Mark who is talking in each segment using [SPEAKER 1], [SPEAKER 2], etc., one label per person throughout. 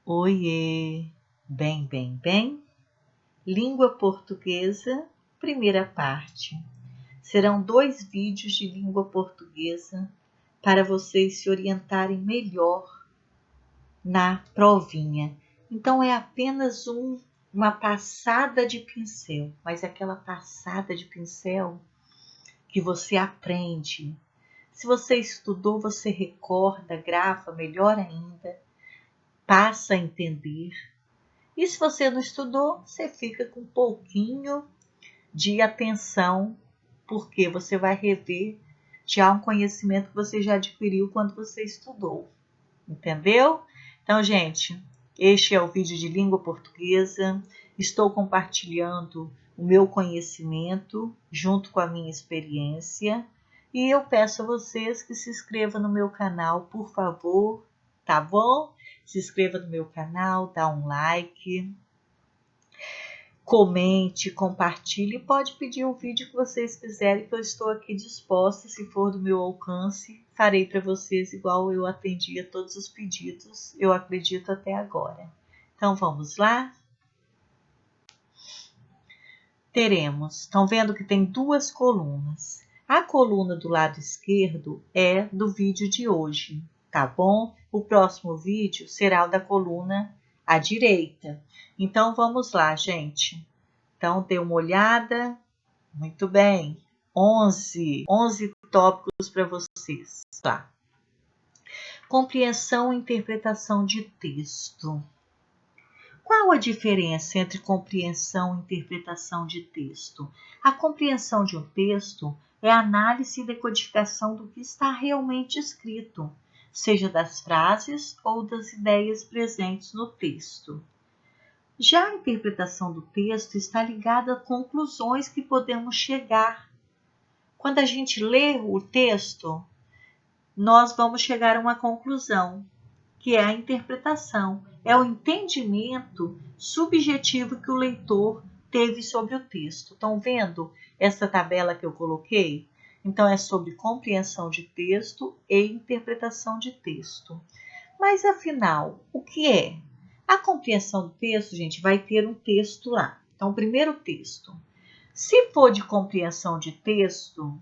[SPEAKER 1] Oiê, bem. Língua portuguesa, primeira parte. Serão 2 vídeos de língua portuguesa para vocês se orientarem melhor na provinha. Então é apenas uma passada de pincel, mas aquela passada de pincel que você aprende. Se você estudou, você recorda, grava, melhor ainda, passa a entender. E se você não estudou, você fica com um pouquinho de atenção, porque você vai rever já um conhecimento que você já adquiriu quando você estudou. Entendeu? Então, gente, este é o vídeo de língua portuguesa. Estou compartilhando o meu conhecimento junto com a minha experiência. E eu peço a vocês que se inscrevam no meu canal, por favor, tá bom? Se inscreva no meu canal, dá um like, comente, compartilhe e pode pedir o vídeo que vocês quiserem, que eu estou aqui disposta, se for do meu alcance, farei para vocês igual eu atendi a todos os pedidos, eu acredito até agora. Então vamos lá? Estão vendo que tem 2 colunas. A coluna do lado esquerdo é do vídeo de hoje, tá bom? O próximo vídeo será o da coluna à direita. Então, vamos lá, gente. Então, dê uma olhada. Muito bem. 11 tópicos para vocês. Tá. Compreensão e interpretação de texto. Qual a diferença entre compreensão e interpretação de texto? A compreensão de um texto é a análise e decodificação do que está realmente escrito, seja das frases ou das ideias presentes no texto. Já a interpretação do texto está ligada a conclusões que podemos chegar. Quando a gente lê o texto, nós vamos chegar a uma conclusão, que é a interpretação, é o entendimento subjetivo que o leitor teve sobre o texto. Estão vendo essa tabela que eu coloquei? Então, é sobre compreensão de texto e interpretação de texto. Mas, afinal, o que é? A compreensão do texto, gente, vai ter um texto lá. Então, o primeiro texto. Se for de compreensão de texto,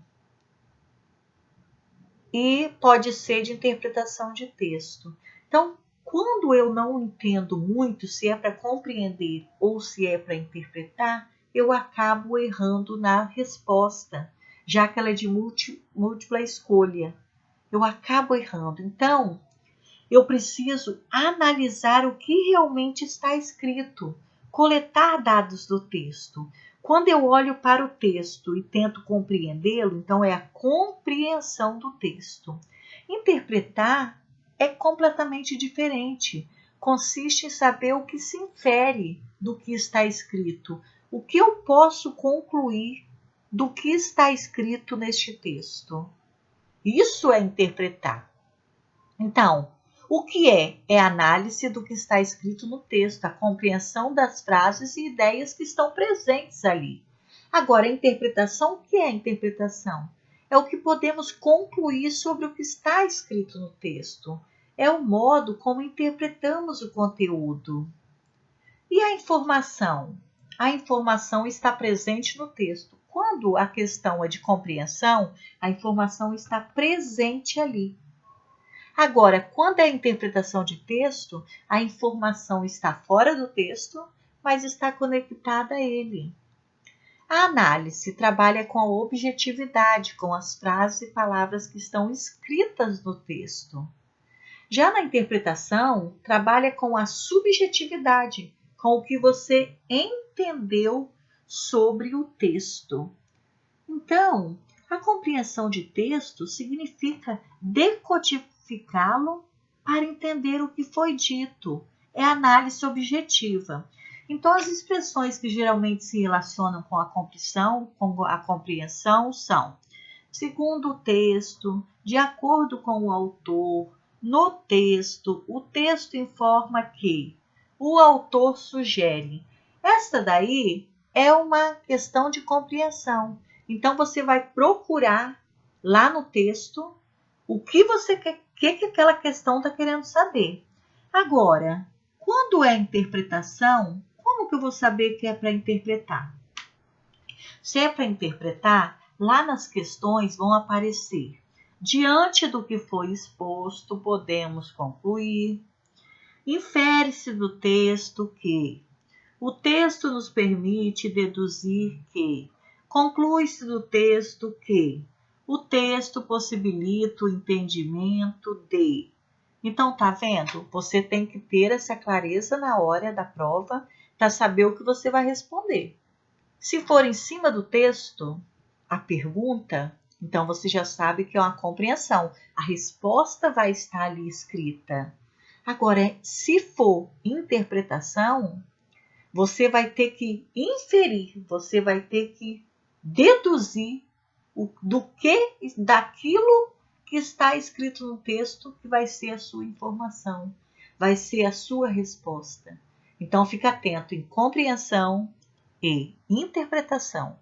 [SPEAKER 1] e pode ser de interpretação de texto. Então, quando eu não entendo muito se é para compreender ou se é para interpretar, eu acabo errando na resposta, já que ela é de múltipla escolha. Eu acabo errando. Então, eu preciso analisar o que realmente está escrito, coletar dados do texto. Quando eu olho para o texto e tento compreendê-lo, então é a compreensão do texto. Interpretar é completamente diferente. Consiste em saber o que se infere do que está escrito, o que eu posso concluir do que está escrito neste texto. Isso é interpretar. Então, o que é? É a análise do que está escrito no texto, a compreensão das frases e ideias que estão presentes ali. Agora, a interpretação, o que é a interpretação? É o que podemos concluir sobre o que está escrito no texto. É o modo como interpretamos o conteúdo. E a informação? A informação está presente no texto. Quando a questão é de compreensão, a informação está presente ali. Agora, quando é a interpretação de texto, a informação está fora do texto, mas está conectada a ele. A análise trabalha com a objetividade, com as frases e palavras que estão escritas no texto. Já na interpretação, trabalha com a subjetividade, com o que você entendeu sobre o texto. Então, a compreensão de texto significa decodificá-lo para entender o que foi dito. É análise objetiva. Então, as expressões que geralmente se relacionam com a compreensão são: segundo o texto, de acordo com o autor, no texto, o texto informa que, o autor sugere. Esta daí é uma questão de compreensão. Então, você vai procurar lá no texto o que você quer, que aquela questão está querendo saber. Agora, Quando é interpretação, como que eu vou saber que é para interpretar? Se é para interpretar, lá nas questões vão aparecer: diante do que foi exposto, podemos concluir. Infere-se do texto que. O texto nos permite deduzir que. Conclui-se do texto que. O texto possibilita o entendimento de. Então, tá vendo? Você tem que ter essa clareza na hora da prova para saber o que você vai responder. Se for em cima do texto, a pergunta, então você já sabe que é uma compreensão. A resposta vai estar ali escrita. Agora, se for interpretação, você vai ter que inferir, você vai ter que deduzir daquilo que está escrito no texto, que vai ser a sua informação, vai ser a sua resposta. Então, fica atento em compreensão e interpretação.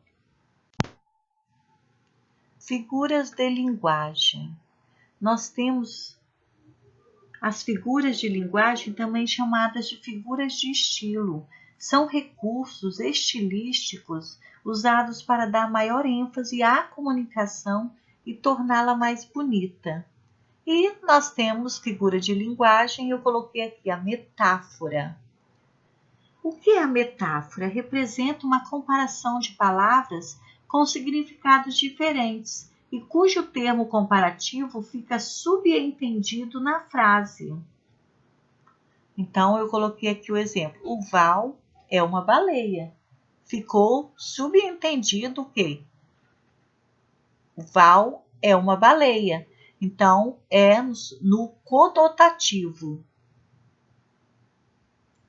[SPEAKER 1] Figuras de linguagem. Nós temos as figuras de linguagem, também chamadas de figuras de estilo. São recursos estilísticos usados para dar maior ênfase à comunicação e torná-la mais bonita. E nós temos figura de linguagem, eu coloquei aqui a metáfora. O que é a metáfora? Representa uma comparação de palavras com significados diferentes e cujo termo comparativo fica subentendido na frase. Então, eu coloquei aqui o exemplo. O Val é uma baleia. Ficou subentendido que o Val é uma baleia. Então, é no conotativo.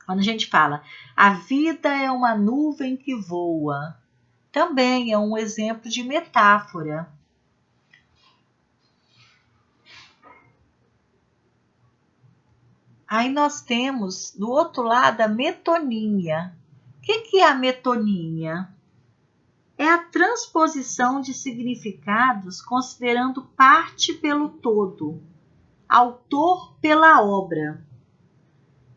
[SPEAKER 1] Quando a gente fala, a vida é uma nuvem que voa, também é um exemplo de metáfora. Aí nós temos, do outro lado, a metonímia. O que é a metonímia? É a transposição de significados considerando parte pelo todo, autor pela obra.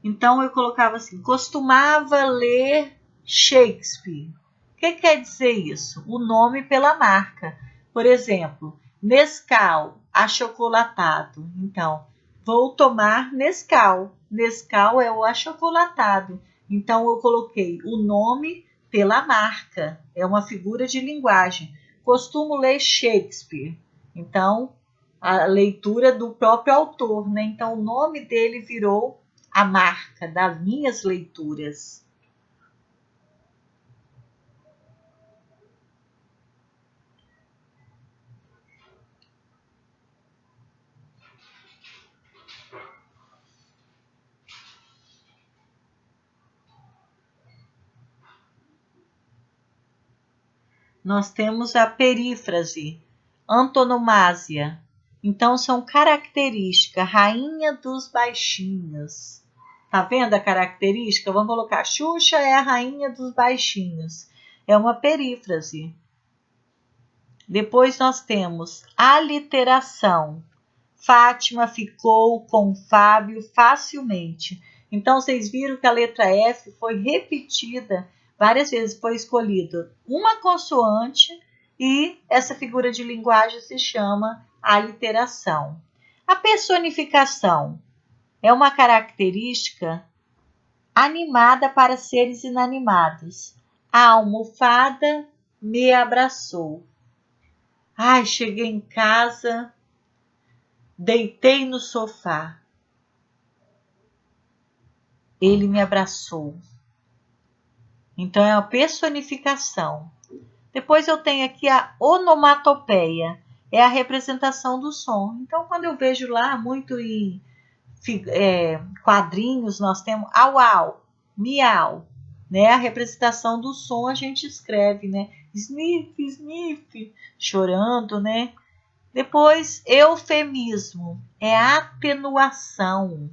[SPEAKER 1] Então eu colocava assim, costumava ler Shakespeare. O que quer dizer isso? O nome pela marca. Por exemplo, Nescau, achocolatado. Então, vou tomar Nescau. Nescau é o achocolatado. Então, eu coloquei o nome pela marca. É uma figura de linguagem. Costumo ler Shakespeare. Então, a leitura do próprio autor, né? Então, o nome dele virou a marca das minhas leituras. Nós temos a perífrase, antonomásia. Então, são características, rainha dos baixinhos. Tá vendo a característica? Vamos colocar, Xuxa é a rainha dos baixinhos. É uma perífrase. Depois nós temos aliteração. Fátima ficou com Fábio facilmente. Então, vocês viram que a letra F foi repetida várias vezes, foi escolhida uma consoante e essa figura de linguagem se chama aliteração. A personificação é uma característica animada para seres inanimados. A almofada me abraçou. Ai, cheguei em casa, deitei no sofá. Ele me abraçou. Então, é uma personificação. Depois eu tenho aqui a onomatopeia. É a representação do som. Então, quando eu vejo lá, muito em quadrinhos, nós temos au, au, miau. Né? A representação do som a gente escreve, né? Sniff, sniff, chorando, né? Depois, eufemismo. É atenuação.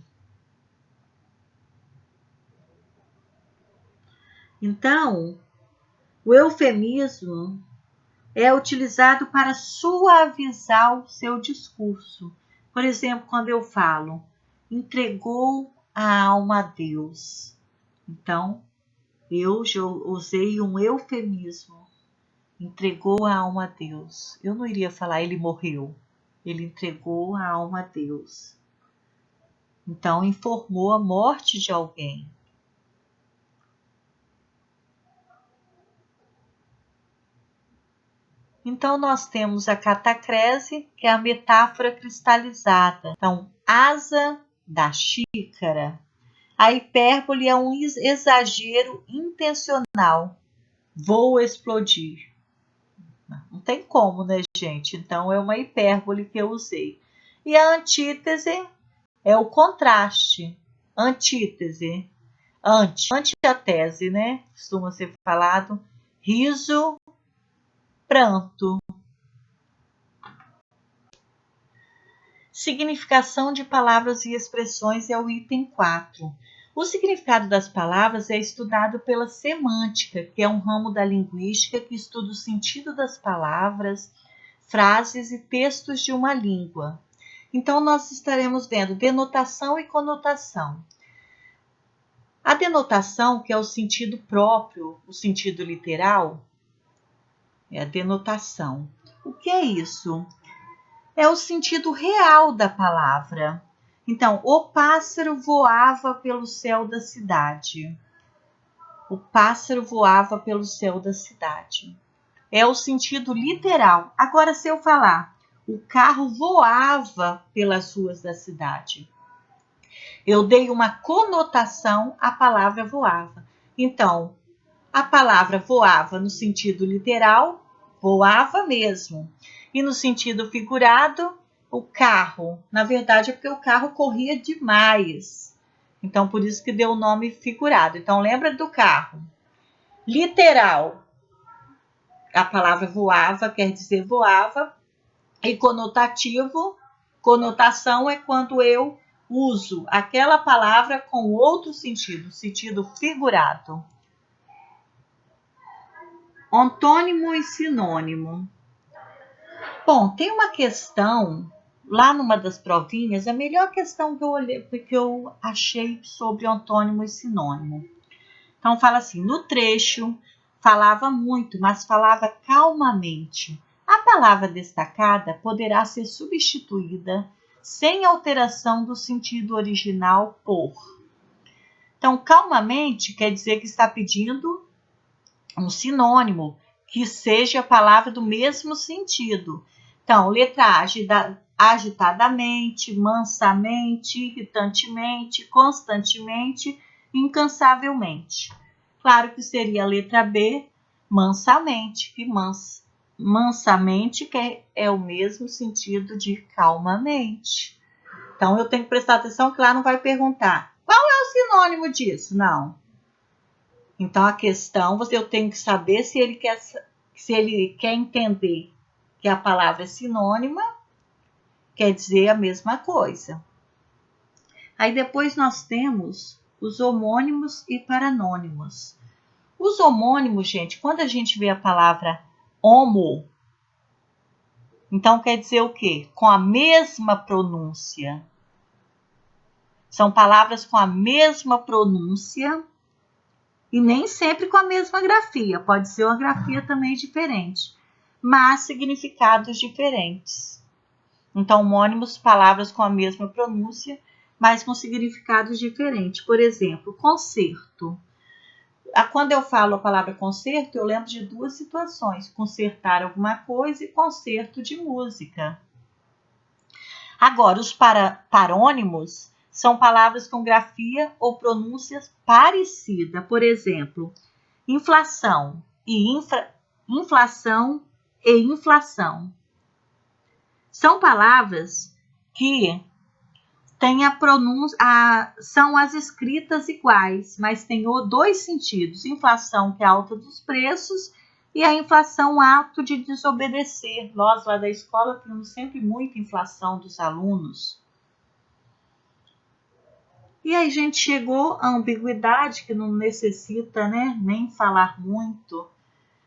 [SPEAKER 1] Então, o eufemismo é utilizado para suavizar o seu discurso. Por exemplo, quando eu falo, entregou a alma a Deus. Então, eu já usei um eufemismo. Entregou a alma a Deus. Eu não iria falar ele morreu. Ele entregou a alma a Deus. Então, informou a morte de alguém. Então, nós temos a catacrese, que é a metáfora cristalizada. Então, asa da xícara. A hipérbole é um exagero intencional. Vou explodir. Não tem como, né, gente? Então, é uma hipérbole que eu usei. E a antítese é o contraste. Antítese. Ante a tese, né? Costuma ser falado. Riso, pranto. Significação de palavras e expressões é o item 4. O significado das palavras é estudado pela semântica, que é um ramo da linguística que estuda o sentido das palavras, frases e textos de uma língua. Então, nós estaremos vendo denotação e conotação. A denotação, que é o sentido próprio, o sentido literal, é a denotação. O que é isso? É o sentido real da palavra. Então, o pássaro voava pelo céu da cidade. O pássaro voava pelo céu da cidade. É o sentido literal. Agora, se eu falar, o carro voava pelas ruas da cidade. Eu dei uma conotação à palavra voava. Então, a palavra voava no sentido literal, voava mesmo. E no sentido figurado, o carro. Na verdade, é porque o carro corria demais. Então, por isso que deu o nome figurado. Então, lembra do carro. Literal, a palavra voava quer dizer voava. E conotativo, conotação é quando eu uso aquela palavra com outro sentido, sentido figurado. Antônimo e sinônimo. Bom, tem uma questão lá numa das provinhas, a melhor questão que eu olhei, porque eu achei sobre antônimo e sinônimo. Então fala assim, no trecho falava muito, mas falava calmamente. A palavra destacada poderá ser substituída sem alteração do sentido original por. Então, calmamente quer dizer que está pedindo um sinônimo, que seja a palavra do mesmo sentido. Então, letra A, agitadamente, mansamente, irritantemente, constantemente, incansavelmente. Claro que seria a letra B, mansamente, que mansamente que é o mesmo sentido de calmamente. Então, eu tenho que prestar atenção que lá não vai perguntar qual é o sinônimo disso, não. Então, a questão, eu tenho que saber se ele quer entender que a palavra é sinônima, quer dizer a mesma coisa. Aí depois nós temos os homônimos e paranônimos. Os homônimos, gente, quando a gente vê a palavra homo, então quer dizer o quê? Com a mesma pronúncia. São palavras com a mesma pronúncia e nem sempre com a mesma grafia. Pode ser uma grafia também diferente, mas significados diferentes. Então, homônimos, palavras com a mesma pronúncia, mas com significados diferentes. Por exemplo, concerto. Quando eu falo a palavra concerto, eu lembro de duas situações. Concertar alguma coisa e concerto de música. Agora, os parônimos são palavras com grafia ou pronúncias parecidas. Por exemplo, inflação e inflação e inflação. São palavras que têm a pronúncia, são as escritas iguais, mas tem dois sentidos. Inflação, que é a alta dos preços, e a inflação, ato de desobedecer. Nós lá da escola temos sempre muita inflação dos alunos. E aí a gente chegou à ambiguidade, que não necessita, né, nem falar muito,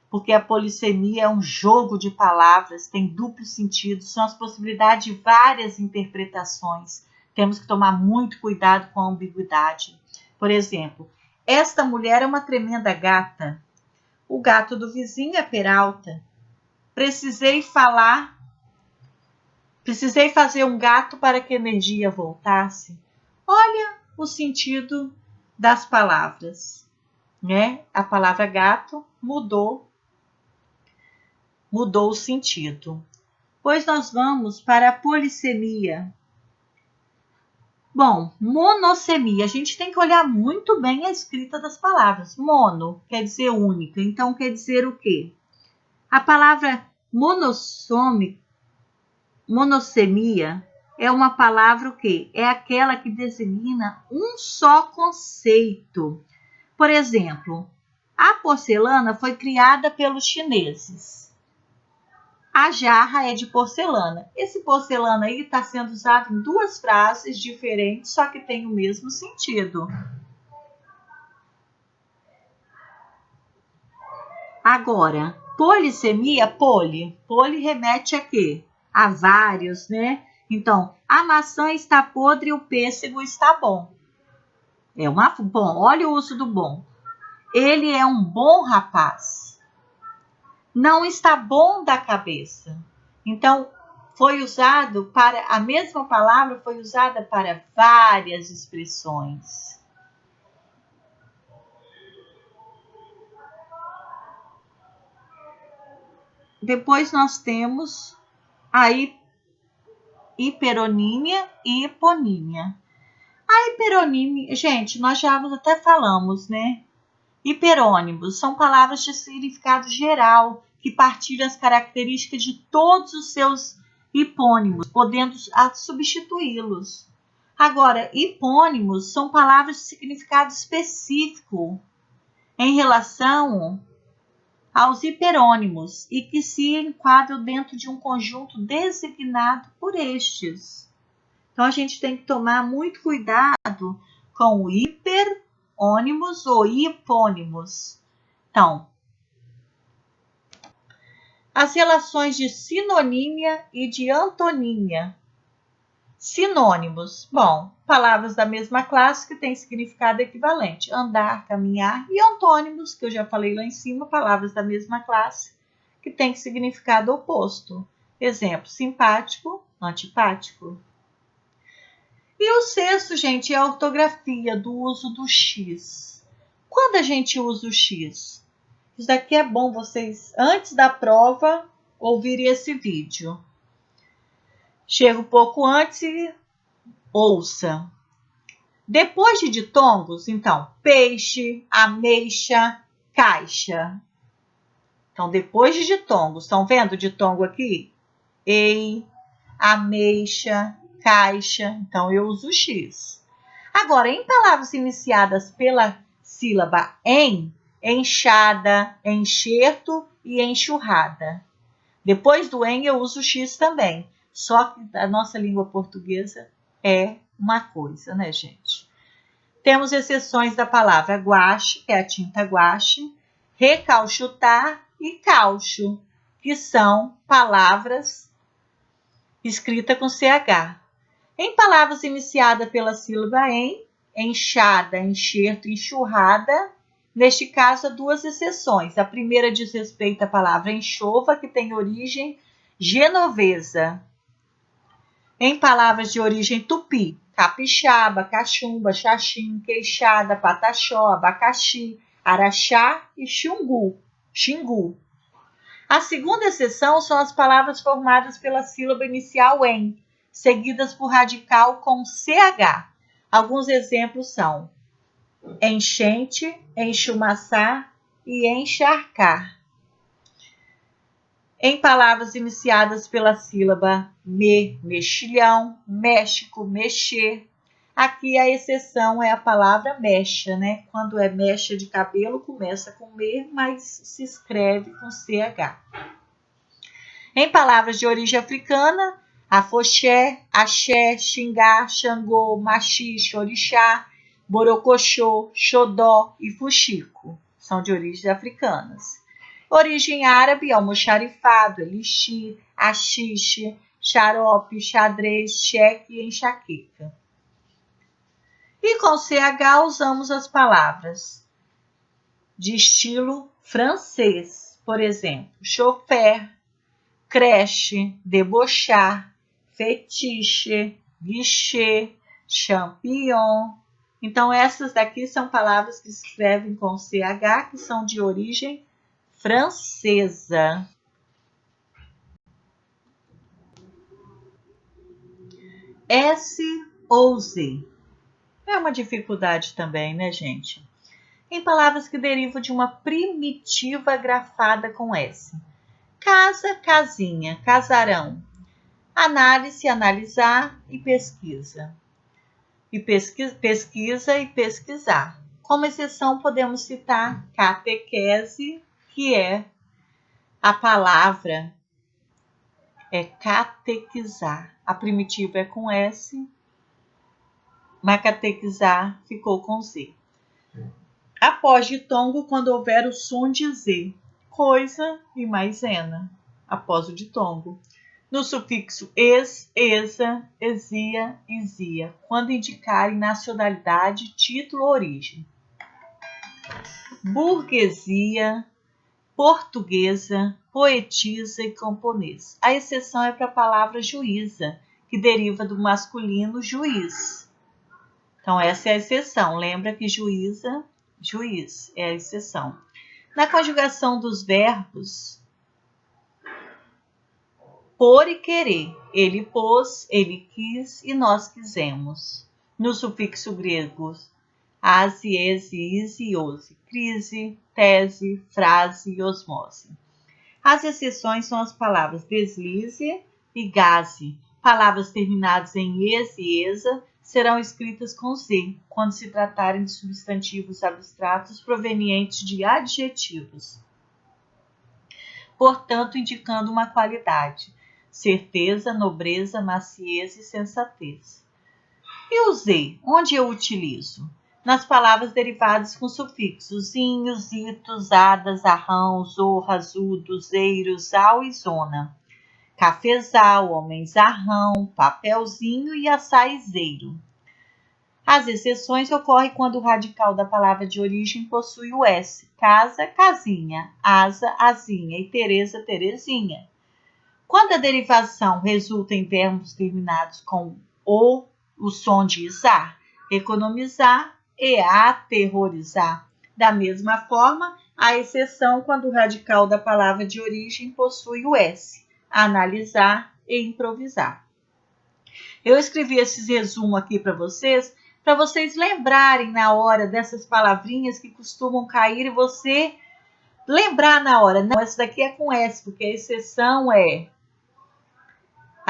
[SPEAKER 1] porque a polissemia é um jogo de palavras, tem duplo sentido, são as possibilidades de várias interpretações. temos que tomar muito cuidado com a ambiguidade. Por exemplo, esta mulher é uma tremenda gata. O gato do vizinho é Peralta. Precisei fazer um gato para que a energia voltasse. Olha o sentido das palavras, né? A palavra gato mudou o sentido. Pois nós vamos para a polissemia. Bom, monossemia. A gente tem que olhar muito bem a escrita das palavras. Mono quer dizer única, então quer dizer o quê? A palavra monossemia é uma palavra o quê? É aquela que designa um só conceito. Por exemplo, a porcelana foi criada pelos chineses. A jarra é de porcelana. Esse porcelana aí está sendo usado em duas frases diferentes, só que tem o mesmo sentido. Agora, polissemia, poli remete a quê? A vários, né? Então, a maçã está podre e o pêssego está bom. Bom, olha o uso do bom. Ele é um bom rapaz. Não está bom da cabeça. Então, foi usado para, a mesma palavra foi usada para várias expressões. Depois nós temos a hiperonímia e hiponímia. A hiperonímia, gente, nós já até falamos, né? Hiperônimos são palavras de significado geral que partilham as características de todos os seus hipônimos, podendo substituí-los. Agora, hipônimos são palavras de significado específico em relação aos hiperônimos e que se enquadram dentro de um conjunto designado por estes. Então, a gente tem que tomar muito cuidado com o hiperônimos ou hipônimos. Então, as relações de sinonímia e de antonímia. Sinônimos. Bom, palavras da mesma classe que têm significado equivalente. Andar, caminhar. E antônimos, que eu já falei lá em cima, palavras da mesma classe que têm significado oposto. Exemplo, simpático, antipático. E o sexto, gente, é a ortografia do uso do X. Quando a gente usa o X? Isso daqui é bom vocês, antes da prova, ouvirem esse vídeo. Chega um pouco antes e ouça. Depois de ditongos, então, peixe, ameixa, caixa. Então, depois de ditongos, estão vendo o ditongo aqui? Ei, ameixa, caixa. Então, eu uso o X. Agora, em palavras iniciadas pela sílaba em, enxada, enxerto e enxurrada. Depois do em, eu uso o X também. Só que a nossa língua portuguesa é uma coisa, né, gente? Temos exceções da palavra guache, que é a tinta guache, recalchutar e caucho, que são palavras escritas com CH. Em palavras iniciadas pela sílaba em, enxada, enxerto, enxurrada, neste caso há duas exceções. A primeira diz respeito à palavra enxova, que tem origem genovesa. Em palavras de origem tupi, capixaba, cachumba, xaxim, queixada, pataxó, abacaxi, araxá e xingu. A segunda exceção são as palavras formadas pela sílaba inicial em, seguidas por radical com CH. Alguns exemplos são enchente, enchumaçar e encharcar. Em palavras iniciadas pela sílaba me, mexilhão, México, mexer. Aqui a exceção é a palavra mecha, né? Quando é mecha de cabelo, começa com me, mas se escreve com CH. Em palavras de origem africana, afoxé, axé, xingá, xangô, maxixe, orixá, borocochô, xodó e fuxico. São de origens africanas. Origem árabe, almoxarifado, elixir, axixe, xarope, xadrez, cheque e enxaqueca. E com CH usamos as palavras de estilo francês. Por exemplo, chofer, creche, debochar, fetiche, guichê, champignon. Então, essas daqui são palavras que se escrevem com CH, que são de origem francesa. S ou Z. É uma dificuldade também, né, gente? Em palavras que derivam de uma primitiva grafada com S. Casa, casinha, casarão. Análise, analisar e pesquisa. E pesquisa e pesquisar. Como exceção, podemos citar catequese, que é a palavra catequizar. A primitiva é com S, mas catequizar ficou com Z. Após ditongo, quando houver o som de Z, coisa e maisena, após o ditongo. No sufixo es, esa, esia, isia, quando indicarem nacionalidade, título ou origem. Burguesia, portuguesa, poetisa e camponês. A exceção é para a palavra juíza, que deriva do masculino juiz. Então, essa é a exceção. Lembra que juíza, juiz é a exceção. Na conjugação dos verbos por e querer, ele pôs, ele quis e nós quisemos. No sufixo grego, asi, ese, ise, ose, crise, tese, frase e osmose. As exceções são as palavras deslize e gaze. Palavras terminadas em es e esa serão escritas com Z, quando se tratarem de substantivos abstratos provenientes de adjetivos, portanto, indicando uma qualidade: certeza, nobreza, maciez e sensatez. E o Z, onde eu utilizo? Nas palavras derivadas com sufixos inhos, itos, adas, arrão, zorra, azudo, zeiro, zal e zona. Cafezal, homenzarrão, papelzinho e açaizeiro. As exceções ocorrem quando o radical da palavra de origem possui o S. Casa, casinha, asa, asinha e Teresa, terezinha. Quando a derivação resulta em verbos terminados com o som de izar, economizar e aterrorizar. Da mesma forma, a exceção quando o radical da palavra de origem possui o S. Analisar e improvisar. Eu escrevi esses resumos aqui para vocês lembrarem na hora dessas palavrinhas que costumam cair e você lembrar na hora. Não, essa daqui é com S, porque a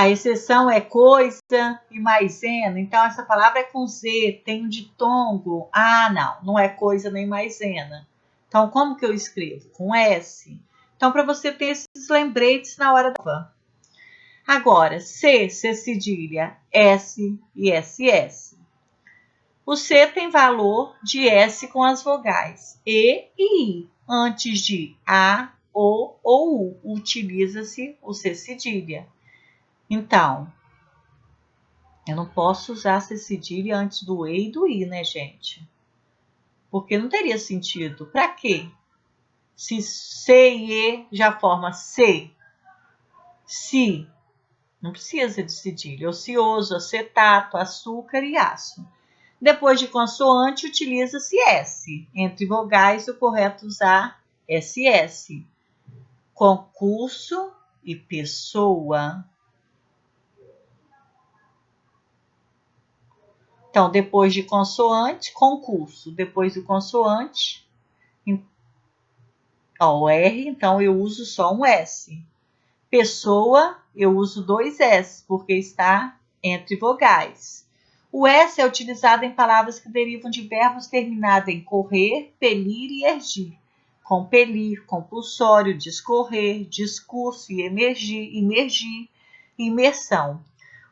[SPEAKER 1] exceção é coisa e maisena. Então, essa palavra é com Z, tem um ditongo. Ah, não é coisa nem maisena. Então, como que eu escrevo? Com S. Então, para você ter esses lembretes na hora da... Agora, C cedilha, S e SS. O C tem valor de S com as vogais E e I. Antes de A, O ou U, utiliza-se o C cedilha. Então, eu não posso usar C cedilha antes do E e do I, né, gente? Porque não teria sentido. Para quê? Se C e E já forma C, si, não precisa de cedilha. Ocioso, acetato, açúcar e aço. Depois de consoante, utiliza-se S. Entre vogais, o correto usar SS. Concurso e pessoa. Então, depois de consoante, concurso. Depois do consoante, o R, então eu uso só um S. Pessoa, eu uso dois S, porque está entre vogais. O S é utilizado em palavras que derivam de verbos terminados em correr, pelir e ergir. Compelir, compulsório, discorrer, discurso e emergir, imersão.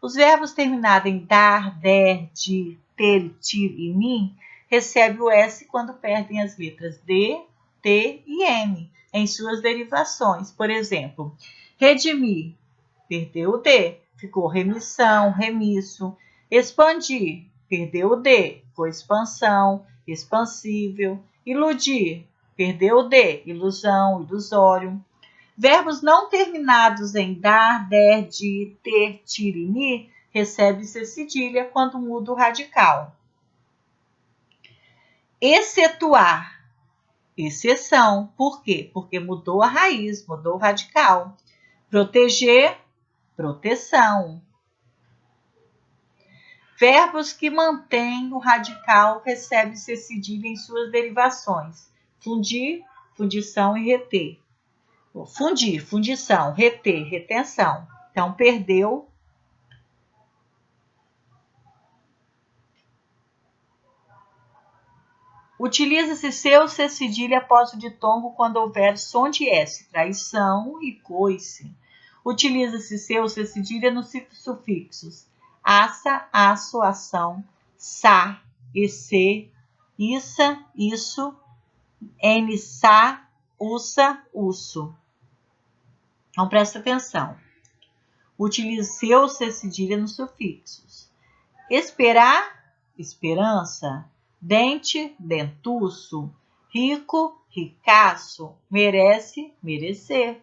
[SPEAKER 1] Os verbos terminados em dar, der, dir, ter, tir e mim recebem o S quando perdem as letras D, T e M em suas derivações. Por exemplo, redimir, perdeu o D, ficou remissão, remisso. Expandir, perdeu o D, foi expansão, expansível. Iludir, perdeu o D, ilusão, ilusório. Verbos não terminados em dar, der, dir, ter, tir e ni recebe-se cedilha quando muda o radical. Excetuar, exceção. Por quê? Porque mudou a raiz, mudou o radical. Proteger, proteção. Verbos que mantêm o radical recebe-se cedilha em suas derivações. Fundir, fundição e reter. Fundir, fundição, reter, retenção. Então, perdeu. Utiliza-se seu cedilha após o ditongo quando houver som de S, traição e coice. Utiliza-se seu cedilha nos sufixos assa, aço, ação, sa, esse, issa, isso, sa, ussa, usso. Então, presta atenção. Utilize seu cedilha nos sufixos. Esperar, esperança. Dente, dentuço. Rico, ricaço. Merece, merecer.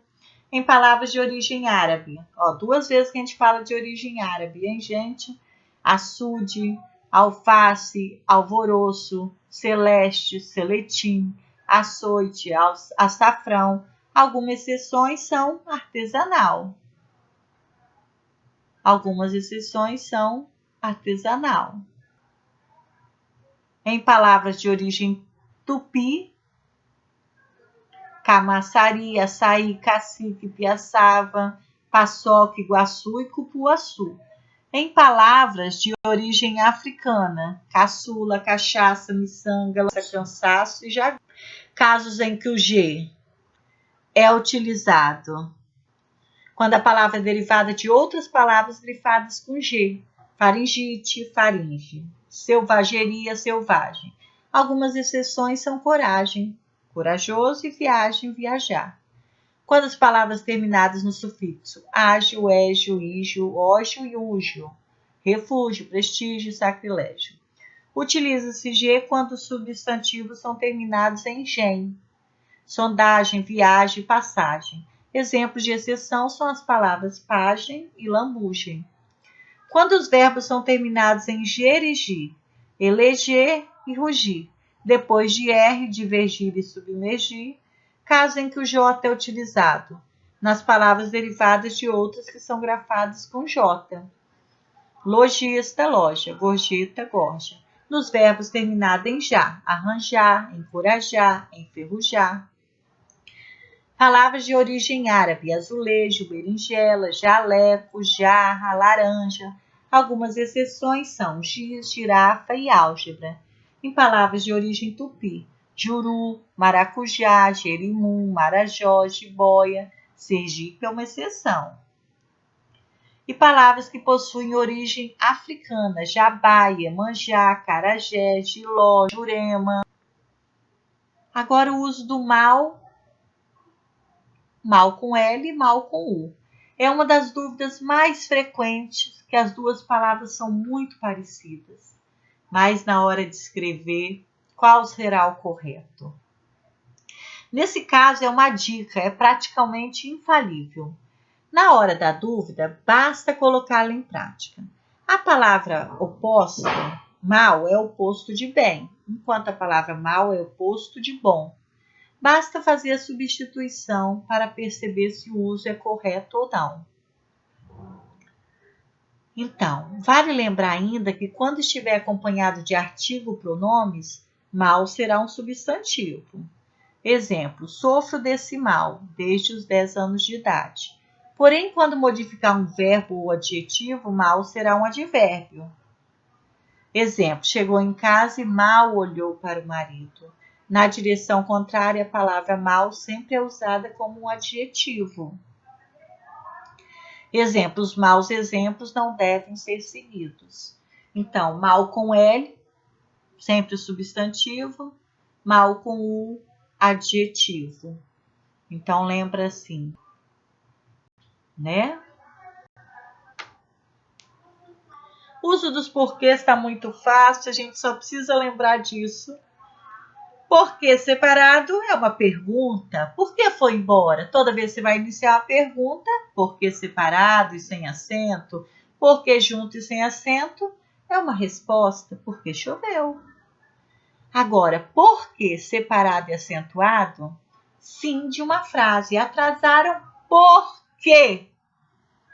[SPEAKER 1] Em palavras de origem árabe. Ó, 2 vezes que a gente fala de origem árabe, hein, gente? Açude, alface, alvoroço, celeste, seletim, açoite, açafrão. Algumas exceções são artesanal. Algumas exceções são artesanal. Em palavras de origem tupi, camaçari, açaí, cacique, piaçava, paçoca, iguaçu e cupuaçu. Em palavras de origem africana, caçula, cachaça, miçanga, cansaço e já casos em que o G é utilizado quando a palavra é derivada de outras palavras grifadas com G. Faringite, faringe. Selvageria, selvagem. Algumas exceções são coragem, corajoso e viagem, viajar. Quando as palavras terminadas no sufixo ágil, égio, ígio, ógio e úgio. Refúgio, prestígio, sacrilégio. Utiliza-se G quando os substantivos são terminados em gen. Sondagem, viagem, passagem. Exemplos de exceção são as palavras pagem e lambugem. Quando os verbos são terminados em ger e gi, eleger e rugir, depois de R, divergir e submergir, caso em que o J é utilizado, nas palavras derivadas de outras que são grafadas com J. Lojista, loja, gorjeta, gorja. Nos verbos terminados em já, arranjar, encorajar, enferrujar. Palavras de origem árabe, azulejo, berinjela, jaleco, jarra, laranja. Algumas exceções são giz, girafa e álgebra. Em palavras de origem tupi, juru, maracujá, jerimum, marajó, jiboia, Sergipe é uma exceção. E palavras que possuem origem africana, jabaia, manjá, carajé, giló, jurema. Agora o uso do mal com L e mal com U. É uma das dúvidas mais frequentes, que as duas palavras são muito parecidas. Mas na hora de escrever, qual será o correto? Nesse caso é uma dica, é praticamente infalível. Na hora da dúvida, basta colocá-la em prática. A palavra oposta, mal, é o oposto de bem, enquanto a palavra mal é o oposto de bom. Basta fazer a substituição para perceber se o uso é correto ou não. Então, vale lembrar ainda que quando estiver acompanhado de artigo ou pronomes, mal será um substantivo. Exemplo, sofro desse mal desde os 10 anos de idade. Porém, quando modificar um verbo ou adjetivo, mal será um advérbio. Exemplo, chegou em casa e mal olhou para o marido. Na direção contrária, a palavra mal sempre é usada como um adjetivo. Exemplo, os maus exemplos não devem ser seguidos. Então, mal com L, sempre substantivo, mal com U, adjetivo. Então, lembra assim, né? O uso dos porquês está muito fácil, a gente só precisa lembrar disso. Porquê separado é uma pergunta. Por que foi embora? Toda vez que você vai iniciar uma pergunta, porquê separado e sem acento, porquê junto e sem acento, é uma resposta, porque choveu. Agora, porquê separado e acentuado, fim de uma frase. Atrasaram por quê?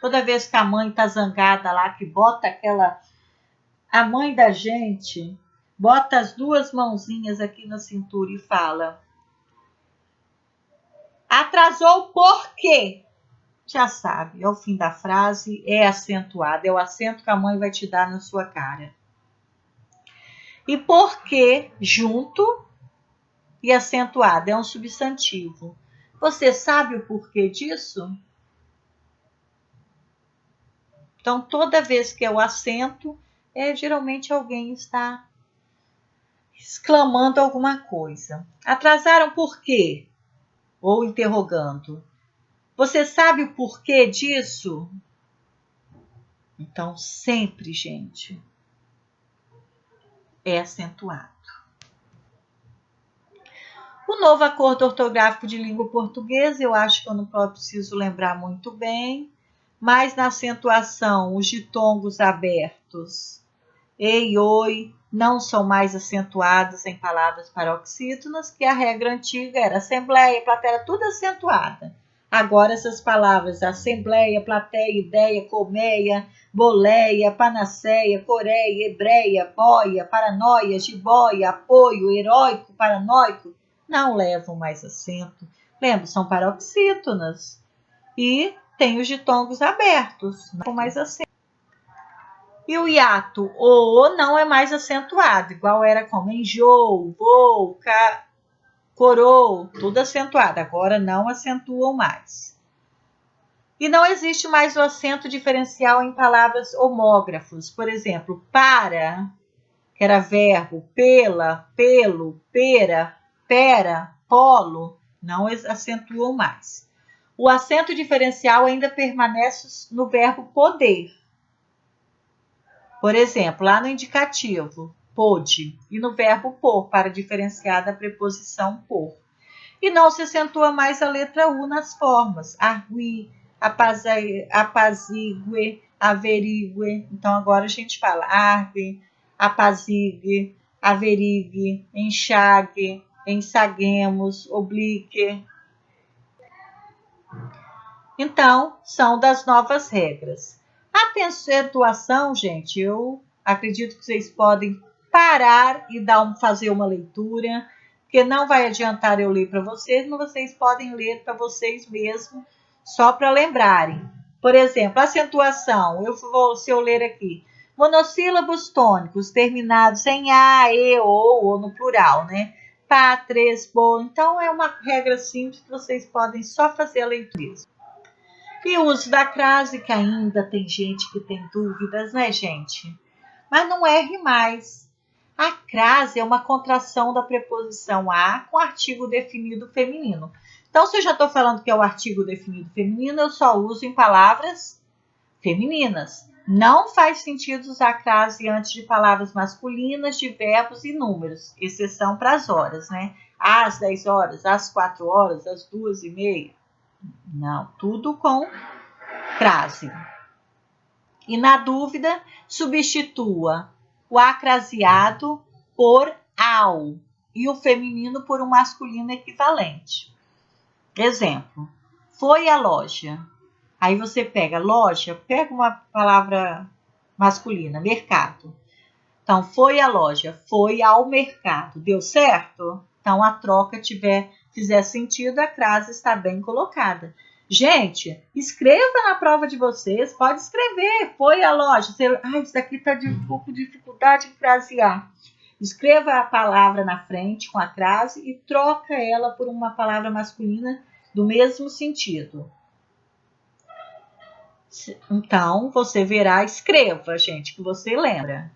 [SPEAKER 1] Toda vez que a mãe tá zangada lá, que bota aquela... A mãe da gente bota as duas mãozinhas aqui na cintura e fala: atrasou por quê? Já sabe, é o fim da frase, é acentuado, é o acento que a mãe vai te dar na sua cara. E por quê, junto e acentuado, é um substantivo. Você sabe o porquê disso? Então, toda vez que é o acento, geralmente alguém está exclamando alguma coisa. Atrasaram por quê? Ou interrogando. Você sabe o porquê disso? Então, sempre, gente, é acentuado. O novo acordo ortográfico de língua portuguesa, eu acho que eu não preciso lembrar muito bem, mas na acentuação, os ditongos abertos, e e oi, não são mais acentuados em palavras paroxítonas, que a regra antiga era assembleia, plateia, tudo acentuada. Agora essas palavras, assembleia, plateia, ideia, colmeia, boleia, panaceia, coreia, hebreia, boia, paranoia, jiboia, apoio, heróico, paranoico, não levam mais acento. Lembra, são paroxítonas. E tem os ditongos abertos, não mais acento. E o hiato, o não é mais acentuado, igual era como enjoo, voo, corou, tudo acentuado. Agora não acentuam mais. E não existe mais o acento diferencial em palavras homógrafos. Por exemplo, para, que era verbo, pela, pelo, pera, pera, polo, não acentuam mais. O acento diferencial ainda permanece no verbo poder. Por exemplo, lá no indicativo, pôde, e no verbo pôr, para diferenciar da preposição por. E não se acentua mais a letra U nas formas, argui, apazigue, averigue. Então, agora a gente fala argue, apazigue, averigue, enxague, ensaguemos, oblique. Então, são das novas regras. A acentuação, gente, eu acredito que vocês podem parar e fazer uma leitura, porque não vai adiantar eu ler para vocês, mas vocês podem ler para vocês mesmos, só para lembrarem. Por exemplo, acentuação, se eu ler aqui, monossílabos tônicos terminados em a, e, ou no plural, né? Pá, três, bo. Então, é uma regra simples que vocês podem só fazer a leitura. E o uso da crase, que ainda tem gente que tem dúvidas, né, gente? Mas não erre mais. A crase é uma contração da preposição a com artigo definido feminino. Então, se eu já estou falando que é o artigo definido feminino, eu só uso em palavras femininas. Não faz sentido usar crase antes de palavras masculinas, de verbos e números, exceção para as horas, né? Às 10 horas, às 4 horas, às 2h30. Não, tudo com crase. E na dúvida, substitua o acraseado por ao e o feminino por um masculino equivalente. Exemplo, foi à loja. Aí você pega loja, pega uma palavra masculina, mercado. Então, foi à loja, foi ao mercado. Deu certo? Então, a troca fizer sentido, a crase está bem colocada. Gente, escreva na prova de vocês, pode escrever, foi à loja. Isso daqui está de um pouco de dificuldade em frasear. Escreva a palavra na frente com a crase e troca ela por uma palavra masculina do mesmo sentido. Então, você verá, escreva, gente, que você lembra.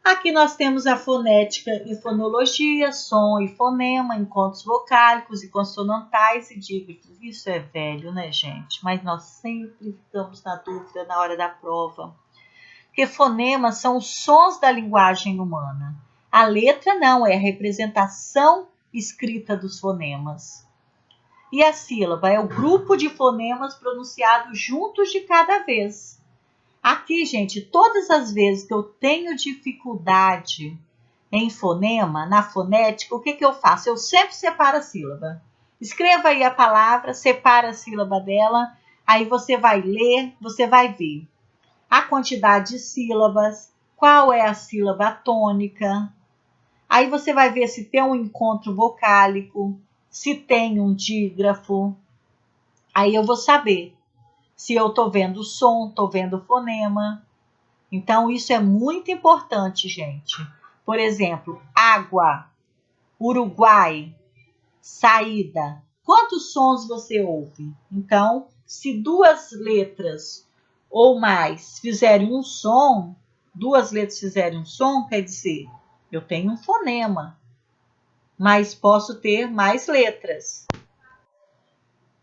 [SPEAKER 1] Aqui nós temos a fonética e fonologia, som e fonema, encontros vocálicos e consonantais e dígitos. Isso é velho, né, gente? Mas nós sempre ficamos na dúvida na hora da prova. Porque fonemas são os sons da linguagem humana. A letra não, é a representação escrita dos fonemas. E a sílaba é o grupo de fonemas pronunciados juntos de cada vez. Aqui, gente, todas as vezes que eu tenho dificuldade em fonema, na fonética, o que eu faço? Eu sempre separo a sílaba. Escreva aí a palavra, separa a sílaba dela, aí você vai ler, você vai ver a quantidade de sílabas, qual é a sílaba tônica. Aí você vai ver se tem um encontro vocálico, se tem um dígrafo. Aí eu vou saber se eu estou vendo o som, estou vendo o fonema. Então, isso é muito importante, gente. Por exemplo, água, Uruguai, saída. Quantos sons você ouve? Então, se duas letras ou mais fizerem um som, duas letras fizerem um som, quer dizer, eu tenho um fonema, mas posso ter mais letras.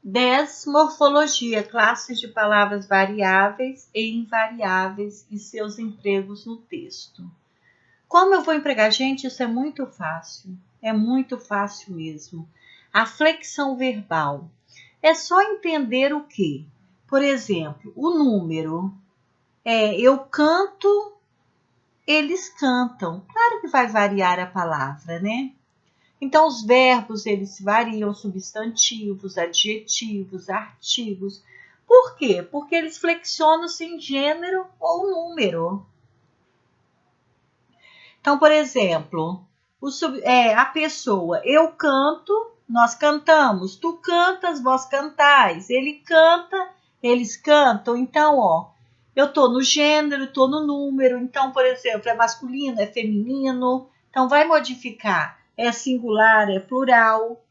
[SPEAKER 1] 10. Morfologia, classes de palavras variáveis e invariáveis e seus empregos no texto. Como eu vou empregar? Gente, isso é muito fácil mesmo. A flexão verbal. É só entender o quê? Por exemplo, o número. Eu canto, eles cantam. Claro que vai variar a palavra, né? Então, os verbos, eles variam, substantivos, adjetivos, artigos. Por quê? Porque eles flexionam-se em gênero ou número. Então, por exemplo, a pessoa, eu canto, nós cantamos, tu cantas, vós cantais, ele canta, eles cantam. Então, eu estou no gênero, estou no número. Então, por exemplo, é masculino, é feminino. Então, vai modificar. É singular, é plural.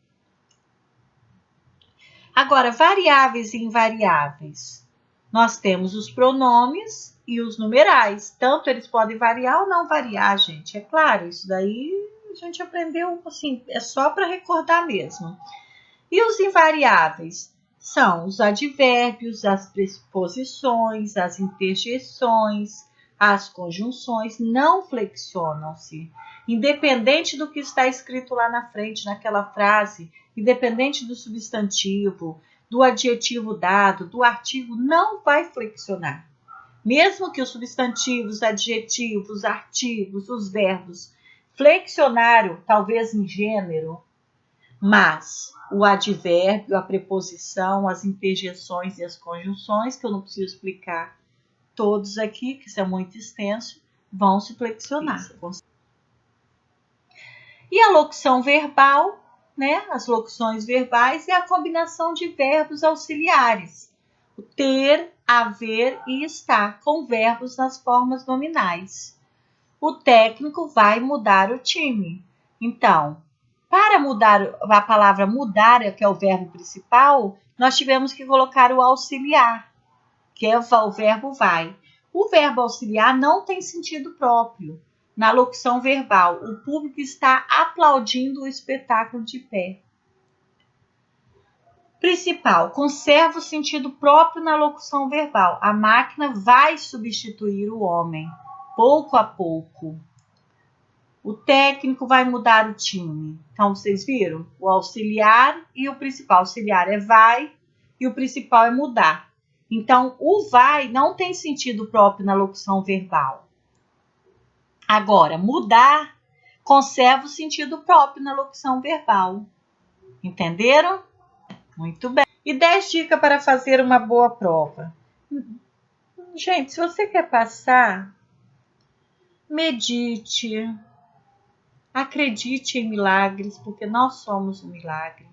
[SPEAKER 1] Agora, variáveis e invariáveis. Nós temos os pronomes e os numerais. Tanto eles podem variar ou não variar, gente. É claro, isso daí a gente aprendeu, assim, é só para recordar mesmo. E os invariáveis são os advérbios, as preposições, as interjeições, as conjunções, não flexionam-se. Independente do que está escrito lá na frente, naquela frase, independente do substantivo, do adjetivo dado, do artigo, não vai flexionar. Mesmo que os substantivos, adjetivos, artigos, os verbos flexionaram, talvez em gênero, mas o advérbio, a preposição, as interjeições e as conjunções, que eu não preciso explicar todos aqui, que isso é muito extenso, vão se flexionar. E a locução verbal, né? As locuções verbais é a combinação de verbos auxiliares. O ter, haver e estar, com verbos nas formas nominais. O técnico vai mudar o time. Então, para mudar a palavra mudar, que é o verbo principal, nós tivemos que colocar o auxiliar, que é o verbo vai. O verbo auxiliar não tem sentido próprio. Na locução verbal, o público está aplaudindo o espetáculo de pé. Principal, conserva o sentido próprio na locução verbal. A máquina vai substituir o homem, pouco a pouco. O técnico vai mudar o time. Então, vocês viram? O auxiliar e o principal. O auxiliar é vai e o principal é mudar. Então, o vai não tem sentido próprio na locução verbal. Agora, mudar conserva o sentido próprio na locução verbal. Entenderam? Muito bem. E 10 dicas para fazer uma boa prova. Gente, se você quer passar, medite. Acredite em milagres, porque nós somos um milagre.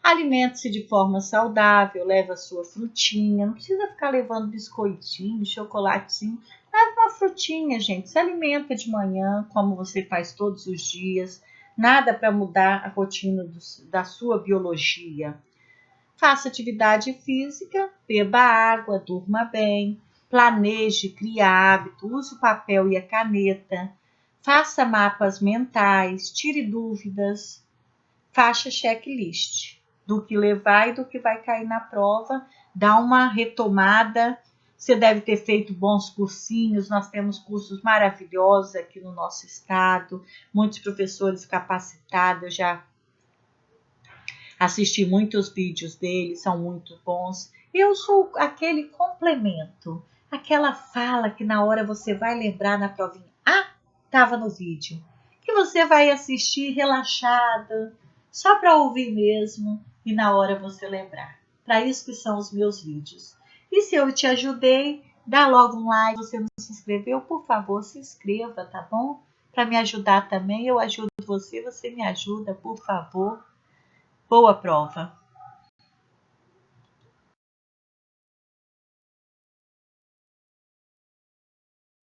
[SPEAKER 1] Alimente-se de forma saudável, leve a sua frutinha. Não precisa ficar levando biscoitinho, chocolatezinho. Leve uma frutinha, gente. Se alimenta de manhã, como você faz todos os dias. Nada para mudar a rotina da sua biologia. Faça atividade física, beba água, durma bem. Planeje, crie hábito, use o papel e a caneta. Faça mapas mentais, tire dúvidas, faça checklist do que levar e do que vai cair na prova, dá uma retomada. Você deve ter feito bons cursinhos, nós temos cursos maravilhosos aqui no nosso estado, muitos professores capacitados, eu já assisti muitos vídeos deles, são muito bons. Eu sou aquele complemento, aquela fala que na hora você vai lembrar na provinha, estava no vídeo, que você vai assistir relaxada, só para ouvir mesmo e na hora você lembrar. Para isso que são os meus vídeos. E se eu te ajudei, dá logo um like. Se você não se inscreveu, por favor, se inscreva, tá bom? Para me ajudar também, eu ajudo você, você me ajuda, por favor. Boa prova!